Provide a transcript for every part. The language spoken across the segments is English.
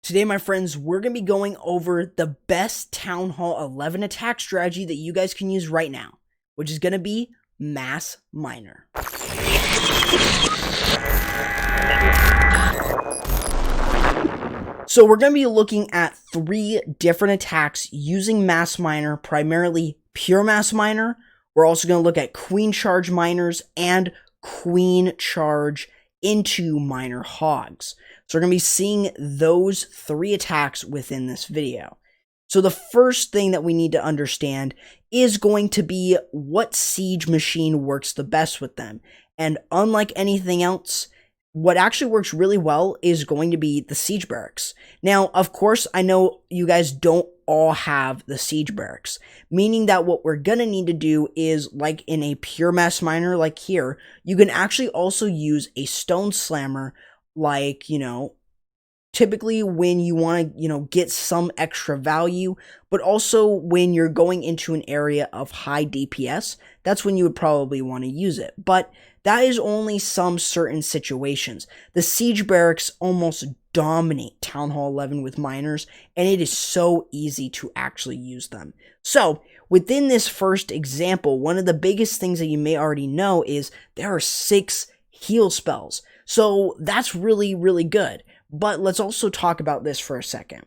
Today, my friends, we're going to be going over the best Town Hall 11 attack strategy that you guys can use right now, which is going to be Mass Miner. So we're going to be looking at 3 different attacks using Mass Miner, primarily Pure Mass Miner. We're also going to look at Queen Charge Miners and Queen Charge into Miner Hogs. So we're going to be seeing those 3 attacks within this video. So the first thing that we need to understand is going to be what siege machine works the best with them. And unlike anything else, what actually works really well is going to be the siege barracks. Now, of course, I know you guys don't all have the siege barracks, meaning that what we're gonna need to do is, like in a pure mass miner like here, you can actually also use a stone slammer, like, typically when you want to, get some extra value, but also when you're going into an area of high DPS, that's when you would probably want to use it. But that is only some certain situations. The siege barracks almost dominate Town Hall 11 with miners, and it is so easy to actually use them. So within this first example, one of the biggest things that you may already know is there are 6 heal spells. So that's really, really good. But let's also talk about this for a second.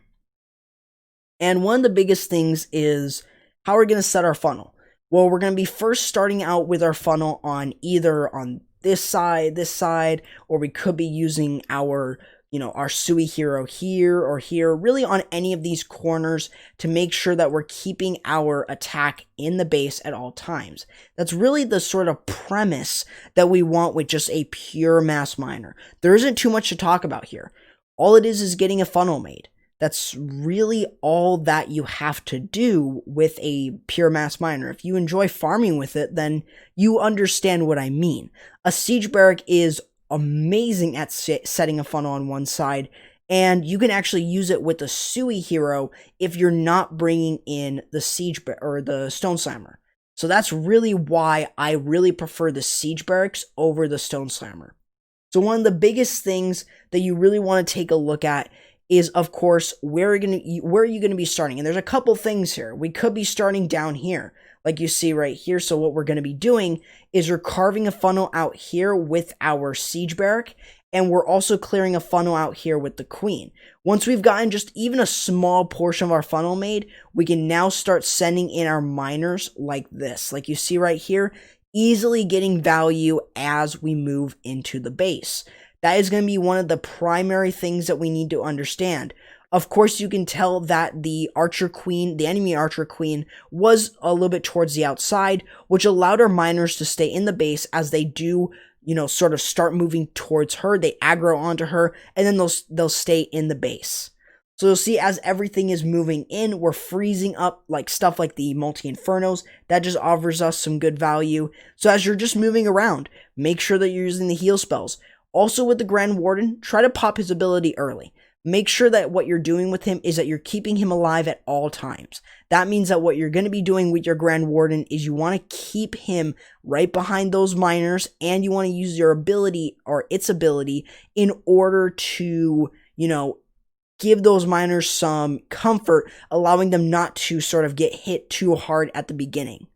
And one of the biggest things is how we're going to set our funnel. Well, we're going to be first starting out with our funnel on either on this side, or we could be using our, our Sui hero here or here, really on any of these corners to make sure that we're keeping our attack in the base at all times. That's really the sort of premise that we want with just a pure mass miner. There isn't too much to talk about here. All it is getting a funnel made. That's really all that you have to do with a pure mass miner. If you enjoy farming with it, then you understand what I mean. A siege barrack is amazing at setting a funnel on one side, and you can actually use it with the Sui hero if you're not bringing in the siege or the stone slammer. So that's really why I really prefer the siege barracks over the stone slammer. So one of the biggest things that you really want to take a look at is, of course, where are you going to be starting? And there's a couple things here. We could be starting down here, like you see right here. So what we're going to be doing is we're carving a funnel out here with our siege barrack, and we're also clearing a funnel out here with the queen. Once we've gotten just even a small portion of our funnel made, we can now start sending in our miners like this. Like you see right here, easily getting value as we move into the base. That is going to be one of the primary things that we need to understand. Of course, you can tell that the archer queen, the enemy archer queen, was a little bit towards the outside, which allowed our miners to stay in the base as they do, sort of start moving towards her. They aggro onto her, and then they'll stay in the base. So you'll see as everything is moving in, we're freezing up like stuff like the multi-infernos. That just offers us some good value. So as you're just moving around, make sure that you're using the heal spells. Also with the Grand Warden, try to pop his ability early. Make sure that what you're doing with him is that you're keeping him alive at all times. That means that what you're going to be doing with your Grand Warden is you want to keep him right behind those miners, and you want to use your ability or its ability in order to, give those miners some comfort, allowing them not to sort of get hit too hard at the beginning.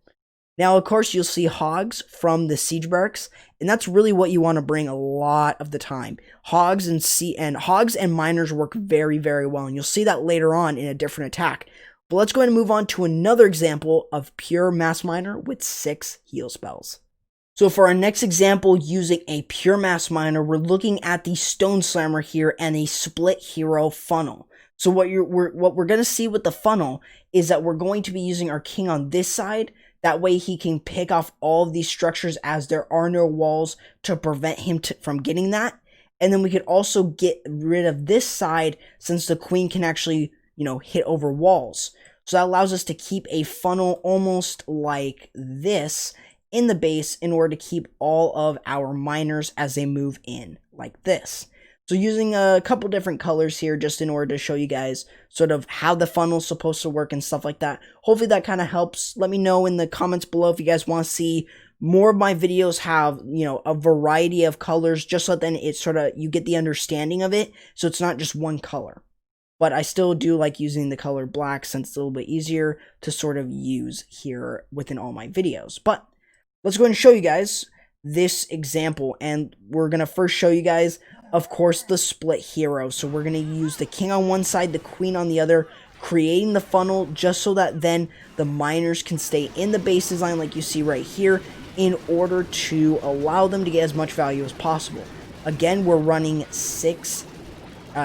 Now, of course, you'll see hogs from the siege barracks, and that's really what you want to bring a lot of the time. Hogs and miners work very, very well, and you'll see that later on in a different attack. But let's go ahead and move on to another example of pure mass miner with 6 heal spells. So for our next example, using a pure mass miner, we're looking at the stone slammer here and a split hero funnel. So what we're going to see with the funnel is that we're going to be using our king on this side. That way he can pick off all of these structures as there are no walls to prevent him from getting that. And then we could also get rid of this side since the queen can actually, hit over walls. So that allows us to keep a funnel almost like this in the base in order to keep all of our miners as they move in like this. So using a couple different colors here just in order to show you guys sort of how the funnel's supposed to work and stuff like that. Hopefully that kind of helps. Let me know in the comments below if you guys want to see more of my videos have, a variety of colors, just so then it's sort of, you get the understanding of it, so it's not just one color. but I still do like using the color black since it's a little bit easier to sort of use here within all my videos. But let's go ahead and show you guys this example, and we're going to first show you guys, of course, the split hero. So we're going to use the king on one side, the queen on the other, creating the funnel just so that then the miners can stay in the base design like you see right here in order to allow them to get as much value as possible. Again, we're running 6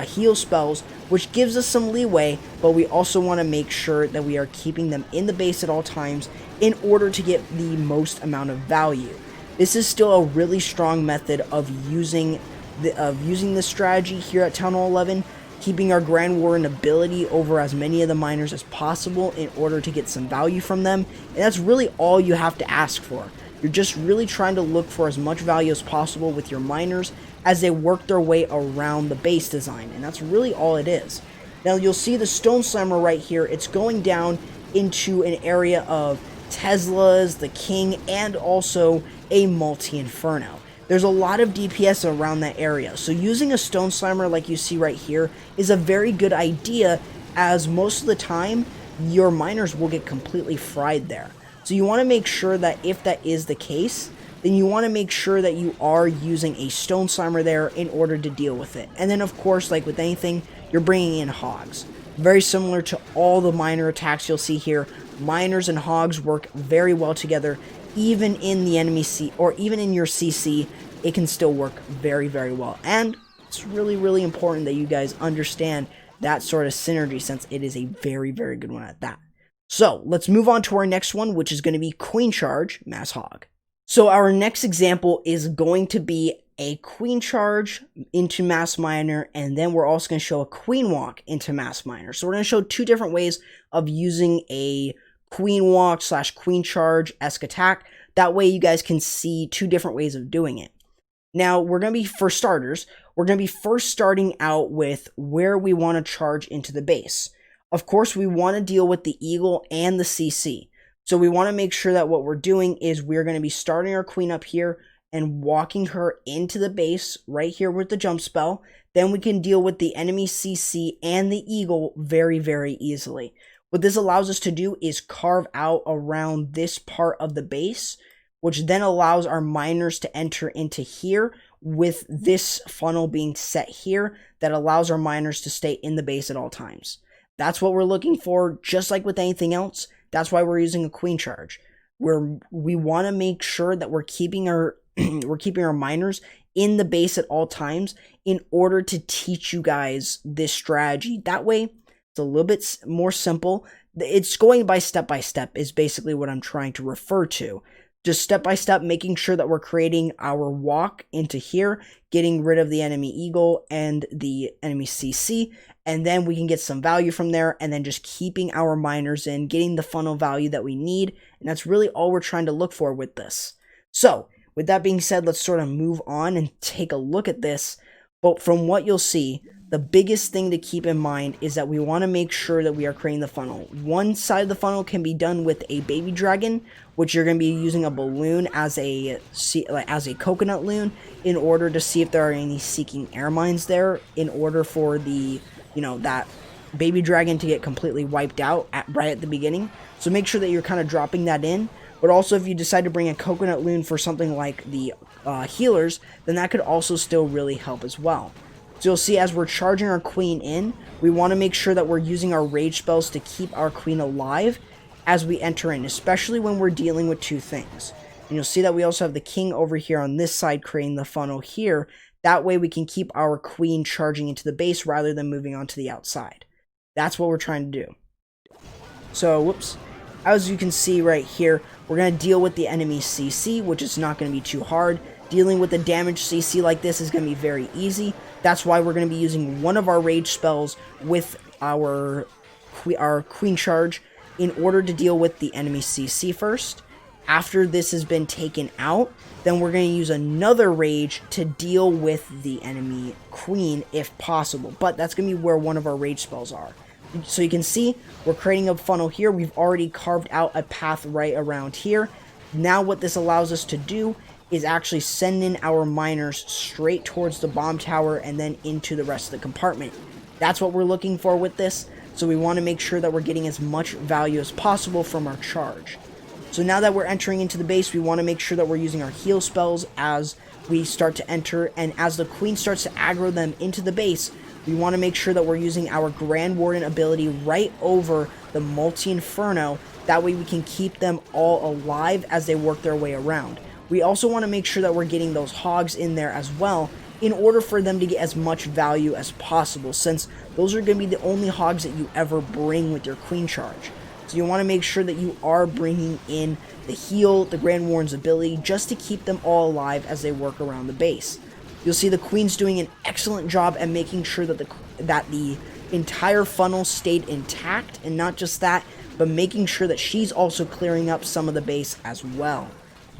heal spells, which gives us some leeway, but we also want to make sure that we are keeping them in the base at all times in order to get the most amount of value. This is still a really strong method of using this strategy here at Town Hall 11, keeping our Grand Warden ability over as many of the miners as possible in order to get some value from them, and that's really all you have to ask for. You're just really trying to look for as much value as possible with your miners as they work their way around the base design, and that's really all it is. Now you'll see the Stone Slammer right here. It's going down into an area of Teslas, the King, and also a multi-inferno. There's a lot of DPS around that area, so using a Stone Slammer like you see right here is a very good idea, as most of the time your miners will get completely fried there. So you want to make sure that if that is the case, then you want to make sure that you are using a Stone Slammer there in order to deal with it. And then of course, like with anything, you're bringing in hogs. Very similar to all the miner attacks you'll see here, miners and hogs work very well together. Even in the enemy C, or even in your CC, it can still work very, very well. And it's really, really important that you guys understand that sort of synergy, since it is a very, very good one at that. So let's move on to our next one, which is going to be Queen Charge Mass Hog. So our next example is going to be a Queen Charge into Mass Miner, and then we're also going to show a Queen Walk into Mass Miner. So we're going to show 2 different ways of using a Queen Walk / Queen Charge-esque attack. That way you guys can see 2 different ways of doing it. Now, we're going to be, for starters, we're going to be first starting out with where we want to charge into the base. Of course, we want to deal with the Eagle and the CC. So we want to make sure that what we're doing is we're going to be starting our Queen up here and walking her into the base right here with the jump spell. Then we can deal with the enemy CC and the Eagle very, very easily. What this allows us to do is carve out around this part of the base, which then allows our miners to enter into here with this funnel being set here that allows our miners to stay in the base at all times. That's what we're looking for, just like with anything else. That's why we're using a Queen Charge, where we want to make sure that we're keeping our miners in the base at all times in order to teach you guys this strategy. That way, it's a little bit more simple. It's going by step is basically what I'm trying to refer to. Just step by step, making sure that we're creating our walk into here, getting rid of the enemy Eagle and the enemy CC, and then we can get some value from there, and then just keeping our miners in, getting the funnel value that we need, and that's really all we're trying to look for with this. So, with that being said, let's sort of move on and take a look at this. But from what you'll see, the biggest thing to keep in mind is that we want to make sure that we are creating the funnel. One side of the funnel can be done with a baby dragon, which you're going to be using a balloon as a coconut loon in order to see if there are any seeking air mines there, in order for the, that baby dragon to get completely wiped out right at the beginning. So make sure that you're kind of dropping that in. But also, if you decide to bring a coconut loon for something like the healers, then that could also still really help as well. So you'll see as we're charging our queen in, we want to make sure that we're using our rage spells to keep our queen alive as we enter in, especially when we're dealing with 2 things. And you'll see that we also have the king over here on this side creating the funnel here. That way we can keep our queen charging into the base rather than moving on to the outside. That's what we're trying to do. So, whoops. As you can see right here, we're going to deal with the enemy CC, which is not going to be too hard. Dealing with the damage CC like this is going to be very easy. That's why we're going to be using one of our rage spells with our Queen Charge in order to deal with the enemy CC first. After this has been taken out, then we're going to use another rage to deal with the enemy Queen if possible. But that's going to be where one of our rage spells are. So you can see we're creating a funnel here. We've already carved out a path right around here. Now what this allows us to do is actually send in our miners straight towards the bomb tower and then into the rest of the compartment. That's what we're looking for with this. So we want to make sure that we're getting as much value as possible from our charge. So now that we're entering into the base, we want to make sure that we're using our heal spells as we start to enter. And as the queen starts to aggro them into the base, we want to make sure that we're using our Grand Warden ability right over the Multi-Inferno. That way we can keep them all alive as they work their way around. We also want to make sure that we're getting those hogs in there as well, in order for them to get as much value as possible, since those are going to be the only hogs that you ever bring with your queen charge. So you want to make sure that you are bringing in the heal, the Grand Warden's ability, just to keep them all alive as they work around the base. You'll see the queen's doing an excellent job at making sure that the entire funnel stayed intact, and not just that, but making sure that she's also clearing up some of the base as well.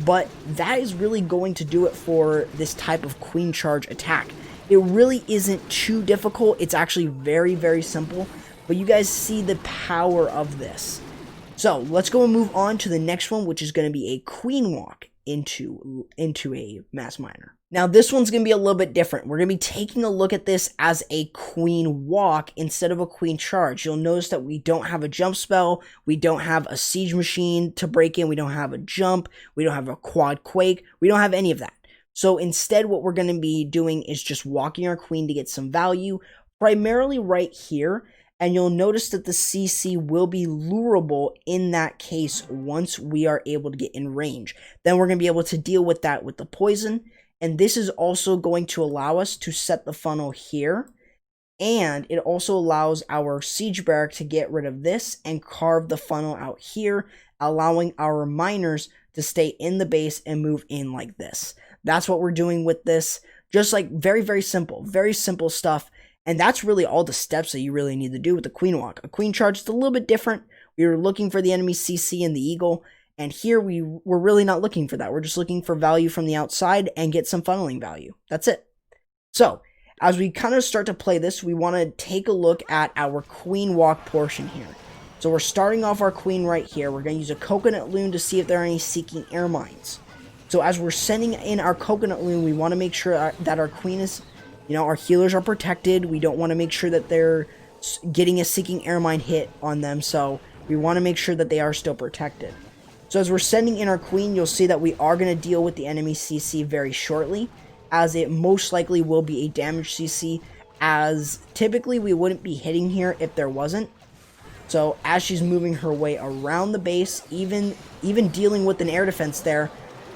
But that is really going to do it for this type of queen charge attack. It really isn't too difficult. It's actually very, very simple. But you guys see the power of this. So let's go and move on to the next one, which is going to be a queen walk into a mass miner. Now this one's going to be a little bit different. We're going to be taking a look at this as a queen walk instead of a queen charge. You'll notice that we don't have a jump spell, we don't have a siege machine to break in, we don't have a jump, we don't have a quad quake, we don't have any of that. So instead what we're going to be doing is just walking our queen to get some value, primarily right here. And you'll notice that the CC will be lurable in that case once we are able to get in range. Then we're going to be able to deal with that with the poison. And this is also going to allow us to set the funnel here. And it also allows our siege barrack to get rid of this and carve the funnel out here, allowing our miners to stay in the base and move in like this. That's what we're doing with this. Just like very simple stuff. And that's really all the steps that you really need to do with the queen walk. A queen charge is a little bit different. We were looking for the enemy CC and the eagle. And here we're really not looking for that. We're just looking for value from the outside and get some funneling value. That's it. So as we kind of start to play this, we want to take a look at our queen walk portion here. So we're starting off our queen right here. We're going to use a coconut loon to see if there are any seeking air mines. So as we're sending in our coconut loon, we want to make sure that our queen is... our healers are protected. We don't want to make sure that they're getting a seeking air mine hit on them. So we want to make sure that they are still protected. So as we're sending in our queen, you'll see that we are going to deal with the enemy CC very shortly, as it most likely will be a damage CC, as typically we wouldn't be hitting here if there wasn't. So as she's moving her way around the base, even dealing with an air defense there,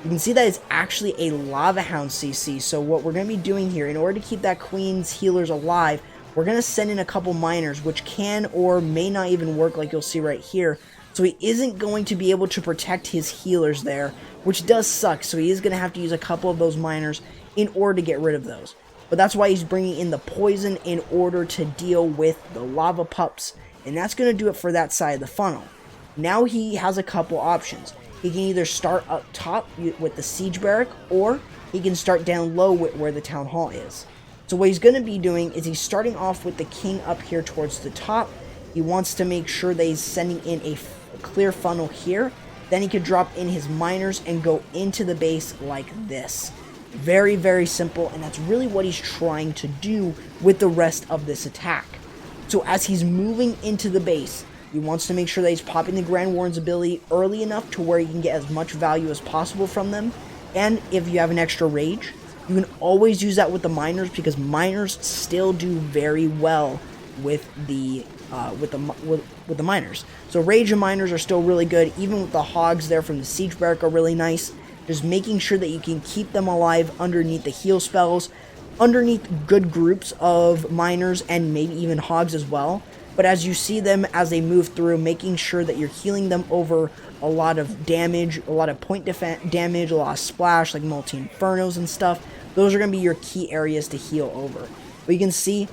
you can see that it's actually a Lava Hound CC. So what we're going to be doing here, in order to keep that queen's healers alive, we're going to send in a couple miners, which can or may not even work, like you'll see right here. So he isn't going to be able to protect his healers there, which does suck. So he is going to have to use a couple of those miners in order to get rid of those. But that's why he's bringing in the poison in order to deal with the lava pups. And that's going to do it for that side of the funnel. Now he has a couple options. He can either start up top with the siege barrack, or he can start down low with where the town hall is. So what he's going to be doing is he's starting off with the king up here towards the top. He wants to make sure that he's sending in a clear funnel here. Then he could drop in his miners and go into the base like this. Very simple, and that's really what he's trying to do with the rest of this attack. So as he's moving into the base, he wants to make sure that he's popping the Grand Warden's ability early enough to where he can get as much value as possible from them. And if you have an extra rage, you can always use that with the miners, because miners still do very well with the miners. So rage and miners are still really good. Even with the hogs there from the siege barrack are really nice. Just making sure that you can keep them alive underneath the heal spells, underneath good groups of miners, and maybe even hogs as well. But as you see them as they move through, making sure that you're healing them over a lot of damage, a lot of point damage, a lot of splash, like multi-infernos and stuff. Those are going to be your key areas to heal over. But you can see,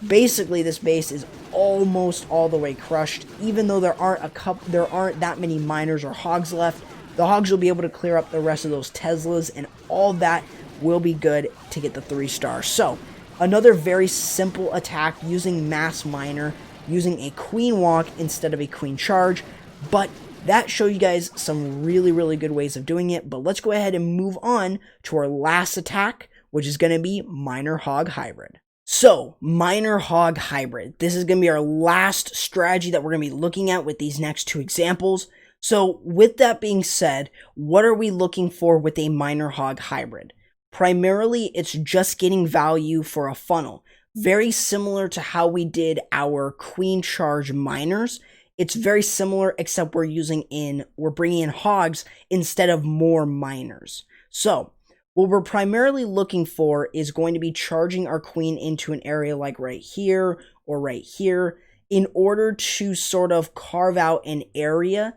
basically this base is almost all the way crushed. Even though there aren't that many miners or hogs left, the hogs will be able to clear up the rest of those Teslas, and all that will be good to get the 3 stars. So another very simple attack using mass miner, using a queen walk instead of a queen charge. But that showed you guys some really good ways of doing it. But let's go ahead and move on to our last attack, which is going to be Miner Hog Hybrid. So, Miner Hog Hybrid. This is going to be our last strategy that we're going to be looking at with these next two examples. So, with that being said, what are we looking for with a Miner Hog Hybrid? Primarily, it's just getting value for a funnel. Very similar to how we did our Queen Charge miners. It's very similar, except we're bringing in hogs instead of more miners. So, what we're primarily looking for is going to be charging our queen into an area like right here or right here in order to sort of carve out an area,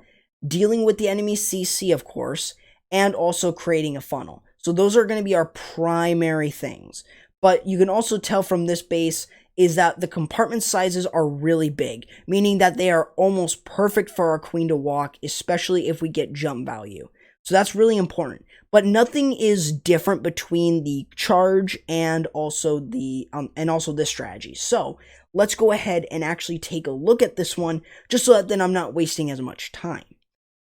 dealing with the enemy CC, of course, and also creating a funnel. So those are going to be our primary things. But you can also tell from this base is that the compartment sizes are really big, meaning that they are almost perfect for our queen to walk, especially if we get jump value. So that's really important. But nothing is different between the charge and also this strategy. So let's go ahead and actually take a look at this one, just so that then I'm not wasting as much time.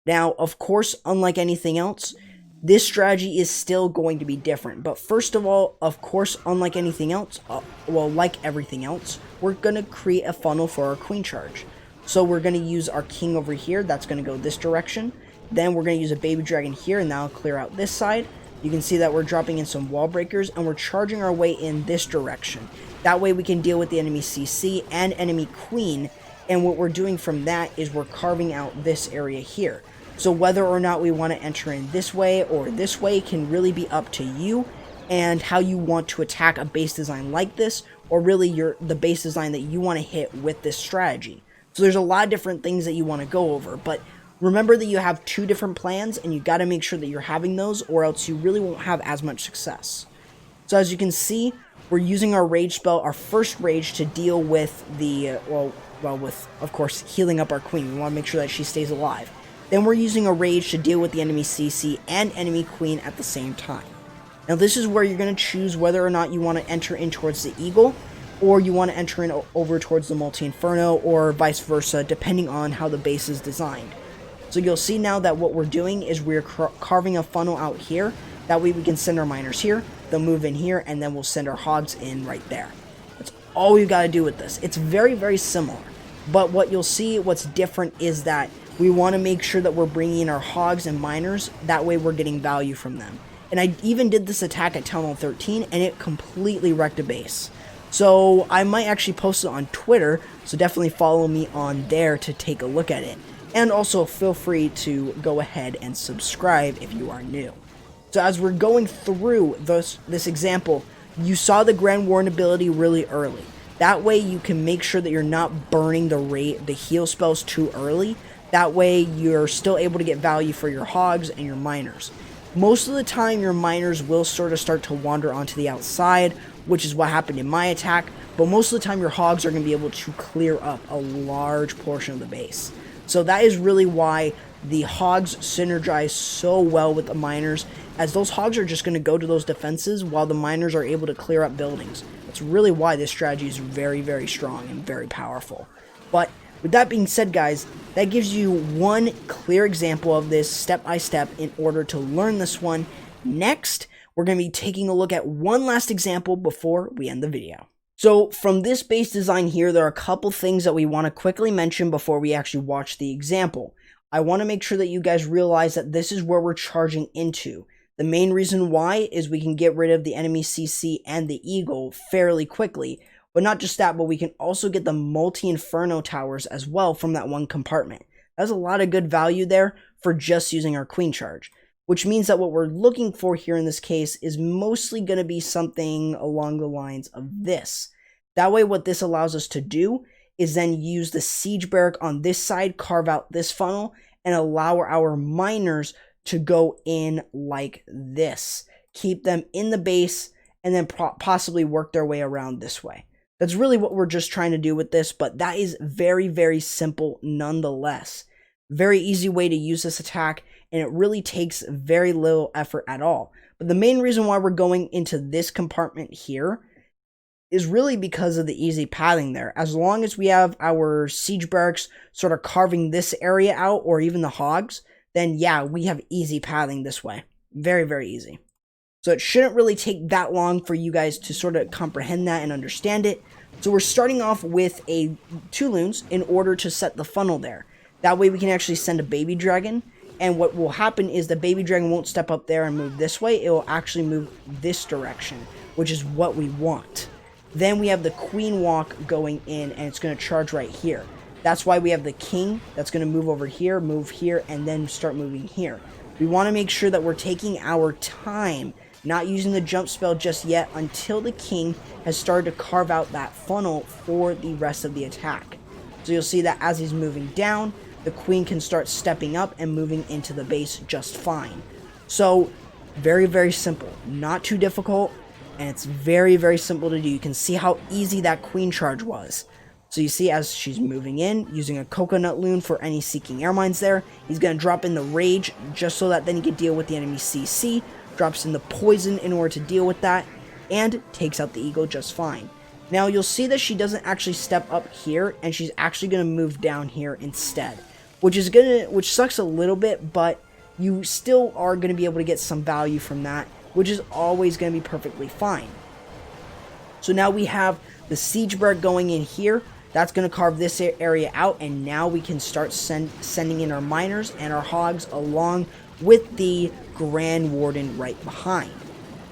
Now, of course, unlike anything else, this strategy is still going to be different. But first of all, of course, unlike anything else, like everything else, we're going to create a funnel for our queen charge. So we're going to use our king over here. That's going to go this direction. Then we're going to use a baby dragon here, and that'll clear out this side. You can see that we're dropping in some wall breakers, and we're charging our way in this direction. That way we can deal with the enemy CC and enemy queen, and what we're doing from that is we're carving out this area here. So whether or not we want to enter in this way or this way can really be up to you and how you want to attack a base design like this, or really the base design that you want to hit with this strategy. So there's a lot of different things that you want to go over, but remember that you have two different plans, and you got to make sure that you're having those, or else you really won't have as much success. So as you can see, we're using our rage spell, our first rage, to deal with with, of course, healing up our queen. We want to make sure that she stays alive. Then we're using a rage to deal with the enemy CC and enemy queen at the same time. Now this is where you're going to choose whether or not you want to enter in towards the eagle, or you want to enter in over towards the multi-inferno, or vice versa, depending on how the base is designed. So you'll see now that what we're doing is we're carving a funnel out here. That way we can send our miners here, they'll move in here, and then we'll send our hogs in right there. That's all we've got to do with this. It's very, very similar. But what you'll see, what's different is that we want to make sure that we're bringing in our hogs and miners. That way we're getting value from them. And I even did this attack at Town Hall 13, and it completely wrecked a base. So I might actually post it on Twitter, so definitely follow me on there to take a look at it. And also feel free to go ahead and subscribe if you are new. So as we're going through this example, you saw the Grand Warden ability really early. That way you can make sure that you're not burning the heal spells too early. That way you're still able to get value for your hogs and your miners. Most of the time your miners will sort of start to wander onto the outside, which is what happened in my attack. But most of the time your hogs are going to be able to clear up a large portion of the base. So that is really why the hogs synergize so well with the miners, as those hogs are just going to go to those defenses while the miners are able to clear up buildings. That's really why this strategy is very, very strong and very powerful. But with that being said, guys, that gives you one clear example of this step by step in order to learn this one. Next, we're going to be taking a look at one last example before we end the video. So from this base design here, there are a couple things that we want to quickly mention before we actually watch the example. I want to make sure that you guys realize that this is where we're charging into. The main reason why is we can get rid of the enemy CC and the eagle fairly quickly. But not just that, but we can also get the multi-inferno towers as well from that one compartment. That's a lot of good value there for just using our queen charge. Which means that what we're looking for here in this case is mostly going to be something along the lines of this. That way what this allows us to do is then use the siege barrack on this side, carve out this funnel, and allow our miners to go in like this. Keep them in the base, and then possibly work their way around this way. That's really what we're just trying to do with this, but that is very, very simple nonetheless. Very easy way to use this attack, and it really takes very little effort at all. But the main reason why we're going into this compartment here is really because of the easy pathing there. As long as we have our siege barracks sort of carving this area out, or even the hogs, then yeah, we have easy pathing this way. Very, very easy. So it shouldn't really take that long for you guys to sort of comprehend that and understand it. So we're starting off with 2 loons in order to set the funnel there. That way we can actually send a baby dragon. And what will happen is the baby dragon won't step up there and move this way. It will actually move this direction, which is what we want. Then we have the queen walk going in, and it's going to charge right here. That's why we have the king that's going to move over here, move here, and then start moving here. We want to make sure that we're taking our time, not using the jump spell just yet until the king has started to carve out that funnel for the rest of the attack. So you'll see that as he's moving down, the queen can start stepping up and moving into the base just fine. So very, very simple, not too difficult, and it's very, very simple to do. You can see how easy that queen charge was. So you see as she's moving in, using a coconut loon for any seeking air mines there, he's going to drop in the rage just so that then he can deal with the enemy CC, drops in the poison in order to deal with that, and takes out the eagle just fine. Now you'll see that she doesn't actually step up here, and she's actually going to move down here instead, which sucks a little bit, but you still are going to be able to get some value from that, which is always going to be perfectly fine. So now we have the siege bird going in here. That's going to carve this area out, and now we can start sending in our miners and our hogs along with the Grand Warden right behind.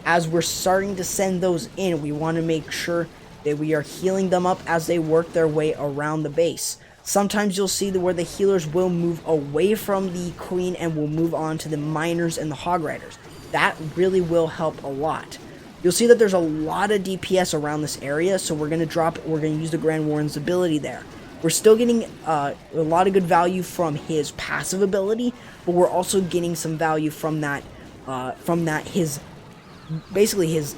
As we're starting to send those in, we want to make sure that we are healing them up as they work their way around the base. Sometimes you'll see where the healers will move away from the queen and will move on to the miners and the hog riders. That really will help a lot. You'll see that there's a lot of DPS around this area, so we're going to use the Grand Warden's ability there. We're still getting a lot of good value from his passive ability, but we're also getting some value from his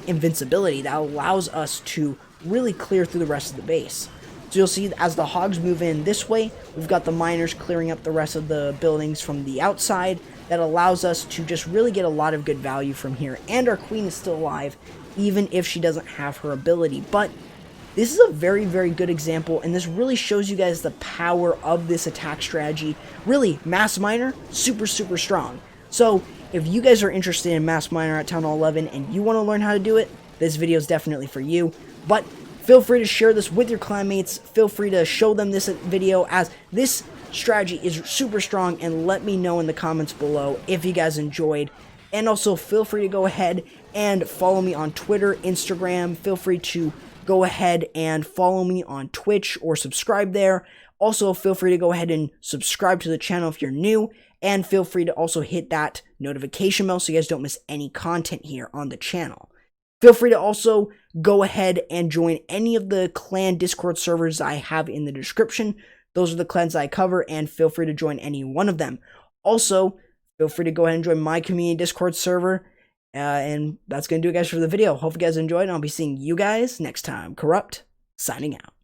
invincibility that allows us to really clear through the rest of the base. So you'll see as the hogs move in this way, we've got the miners clearing up the rest of the buildings from the outside. That allows us to just really get a lot of good value from here. And our queen is still alive, even if she doesn't have her ability. But this is a very, very good example, and this really shows you guys the power of this attack strategy. Really, Mass Miner, super, super strong. So if you guys are interested in Mass Miner at Town Hall 11 and you want to learn how to do it, this video is definitely for you. But feel free to share this with your clanmates. Feel free to show them this video, as this strategy is super strong, and let me know in the comments below if you guys enjoyed. And also feel free to go ahead and follow me on Twitter, Instagram. Feel free to go ahead and follow me on Twitch or subscribe there. Also feel free to go ahead and subscribe to the channel if you're new, and feel free to also hit that notification bell so you guys don't miss any content here on the channel. Feel free to also go ahead and join any of the clan Discord servers I have in the description. Those are the clans I cover, and feel free to join any one of them. Also, feel free to go ahead and join my community Discord server. And that's going to do it, guys, for the video. Hope you guys enjoyed, and I'll be seeing you guys next time. Corrupt, signing out.